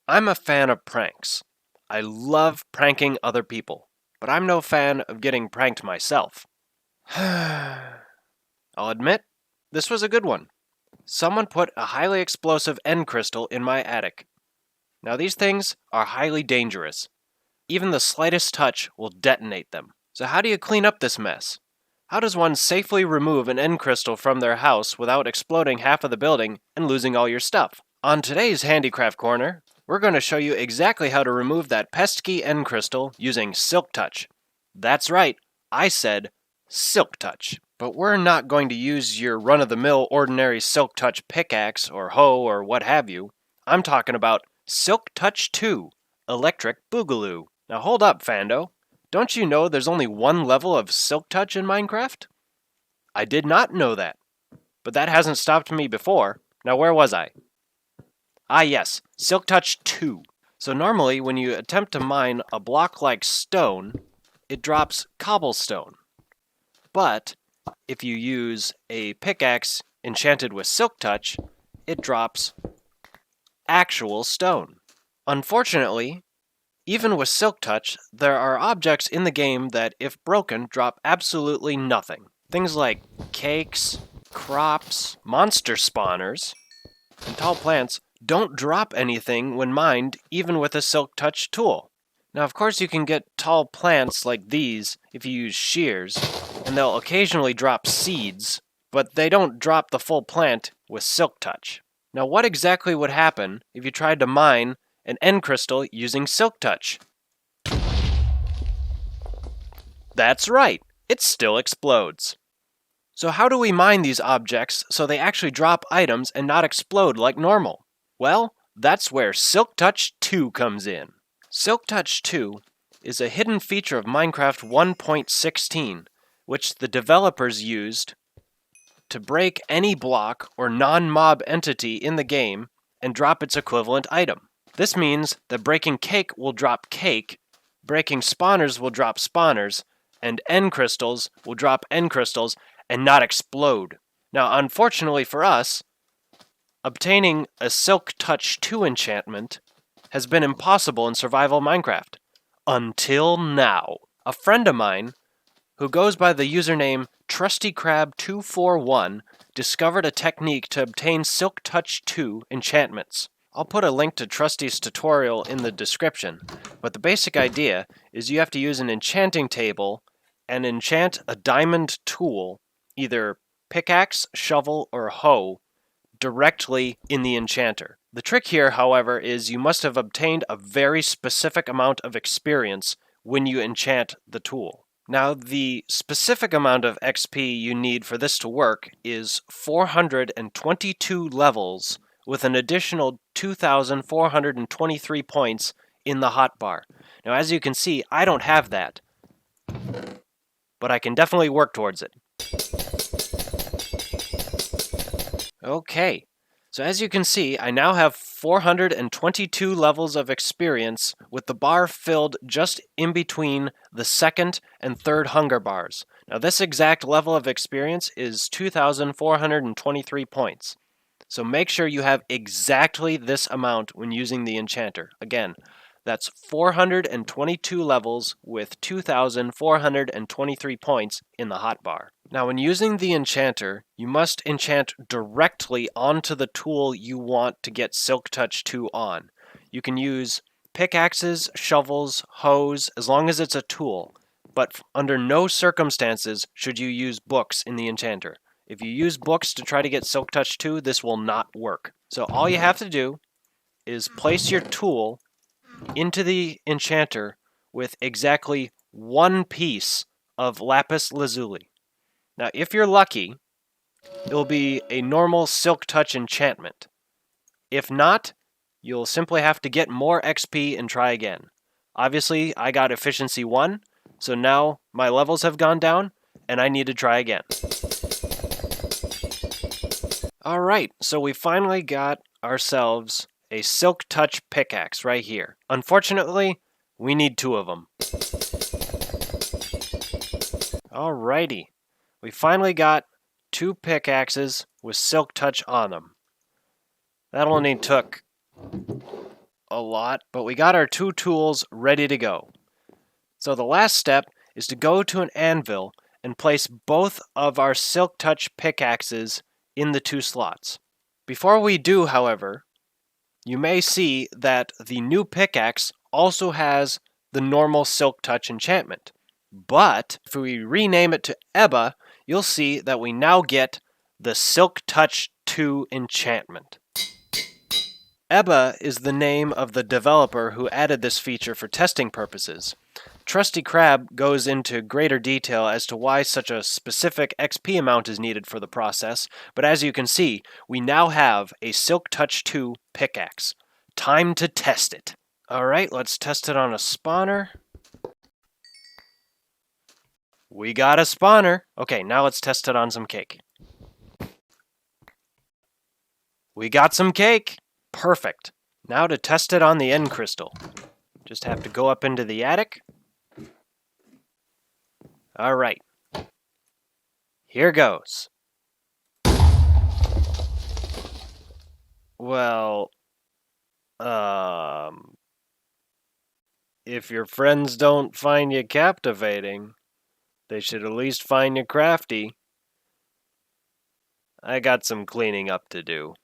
I'm a fan of pranks. I love pranking other people, but I'm no fan of getting pranked myself. I'll admit, this was a good one. Someone put a highly explosive end crystal in my attic. Now, these things are highly dangerous. Even the slightest touch will detonate them. So, how do you clean up this mess? How does one safely remove an end crystal from their house without exploding half of the building and losing all your stuff? On today's Handicraft Corner, we're going to show you exactly how to remove that pesky end crystal using Silk Touch. That's right, I said Silk Touch. But we're not going to use your run-of-the-mill ordinary Silk Touch pickaxe or hoe or what have you. I'm talking about Silk Touch II Electric Boogaloo. Now hold up, Fando. Don't you know there's only one level of Silk Touch in Minecraft? I did not know that. But that hasn't stopped me before. Now where was I? Ah yes, Silk Touch 2. So normally when you attempt to mine a block like stone, it drops cobblestone. But if you use a pickaxe enchanted with Silk Touch, it drops actual stone. Unfortunately, even with Silk Touch, there are objects in the game that, if broken, drop absolutely nothing. Things like cakes, crops, monster spawners, and tall plants don't drop anything when mined, even with a Silk Touch tool. Now, of course, you can get tall plants like these if you use shears, and they'll occasionally drop seeds, but they don't drop the full plant with Silk Touch. Now, what exactly would happen if you tried to mine an end crystal using Silk Touch? That's right, it still explodes. So how do we mine these objects so they actually drop items and not explode like normal? Well, that's where Silk Touch 2 comes in. Silk Touch 2 is a hidden feature of Minecraft 1.16, which the developers used to break any block or non-mob entity in the game and drop its equivalent item. This means that breaking cake will drop cake, breaking spawners will drop spawners, and end crystals will drop end crystals and not explode. Now, unfortunately for us, obtaining a Silk Touch II enchantment has been impossible in survival Minecraft. Until now. A friend of mine, who goes by the username TrustyCrab241, discovered a technique to obtain Silk Touch II enchantments. I'll put a link to Trusty's tutorial in the description, but the basic idea is you have to use an enchanting table and enchant a diamond tool, either pickaxe, shovel, or hoe, directly in the enchanter. The trick here, however, is you must have obtained a very specific amount of experience when you enchant the tool. Now, the specific amount of XP you need for this to work is 422 levels with an additional 2,423 points in the hotbar. Now, as you can see, I don't have that, but I can definitely work towards it. Okay, so as you can see, I now have 422 levels of experience with the bar filled just in between the second and third hunger bars. Now this exact level of experience is 2,423 points. So make sure you have exactly this amount when using the enchanter. Again, that's 422 levels with 2,423 points in the hotbar. Now, when using the enchanter, you must enchant directly onto the tool you want to get Silk Touch 2 on. You can use pickaxes, shovels, hoes, as long as it's a tool, but under no circumstances should you use books in the enchanter. If you use books to try to get Silk Touch 2, this will not work. So all you have to do is place your tool into the enchanter with exactly one piece of lapis lazuli. Now, if you're lucky, it will be a normal Silk Touch enchantment. If not, you'll simply have to get more XP and try again. Obviously, I got efficiency 1, so now my levels have gone down, and I need to try again. Alright, so we finally got ourselves a Silk Touch pickaxe right here. Unfortunately, we need 2 of them. Alrighty, we finally got 2 pickaxes with Silk Touch on them. That only took a lot, but we got our 2 tools ready to go. So the last step is to go to an anvil and place both of our Silk Touch pickaxes in the 2 slots. Before we do, however, you may see that the new pickaxe also has the normal Silk Touch enchantment. But if we rename it to Ebba, you'll see that we now get the Silk Touch II Enchantment. Ebba is the name of the developer who added this feature for testing purposes. Trusty Crab goes into greater detail as to why such a specific XP amount is needed for the process, but as you can see, we now have a Silk Touch II pickaxe. Time to test it. Alright, let's test it on a spawner. We got a spawner. Okay, now let's test it on some cake. We got some cake. Perfect. Now to test it on the end crystal. Just have to go up into the attic. Alright. Here goes. Well, if your friends don't find you captivating, they should at least find you crafty. I got some cleaning up to do.